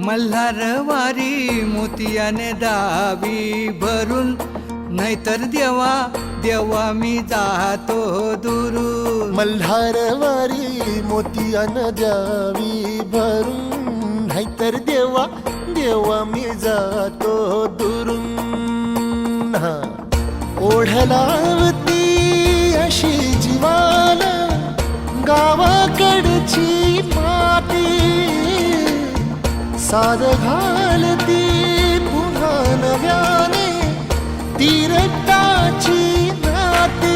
मल्हारवारी मोतियाने दावी भरून, नाहीतर देवा देवा मी जातो दुरून. मल्हारवारी मोतियानं द्यावी भरून, नाहीतर देवा देवा मी जातो दुरून. ओढलावती अशी जीवाला गावाकडची माती, साद घालती पुन्हा नव्याने तीरटाची नाती.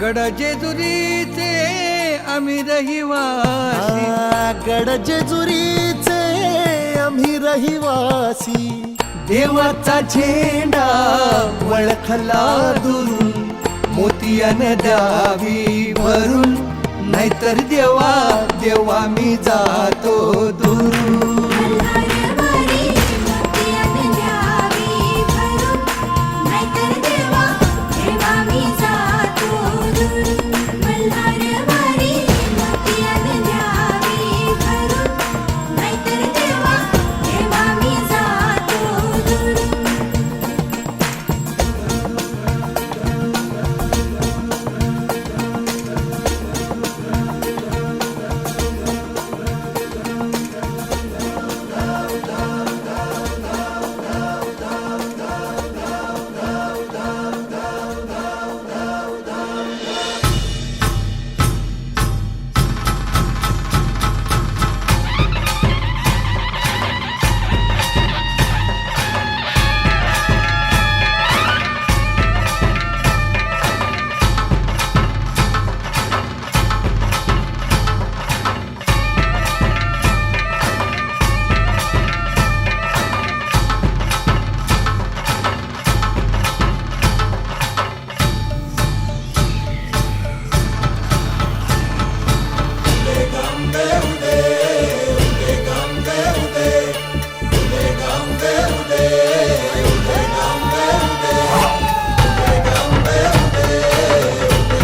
गड जेजुरीचे आम्ही रहिवासी, गड जेजुरीचे आम्ही रहिवासी. देवाचा झेंडा वळखला दुरून, मोतियाने द्यावी भरून, नाहीतर देवा देवा मी जातो दुरून. Deus.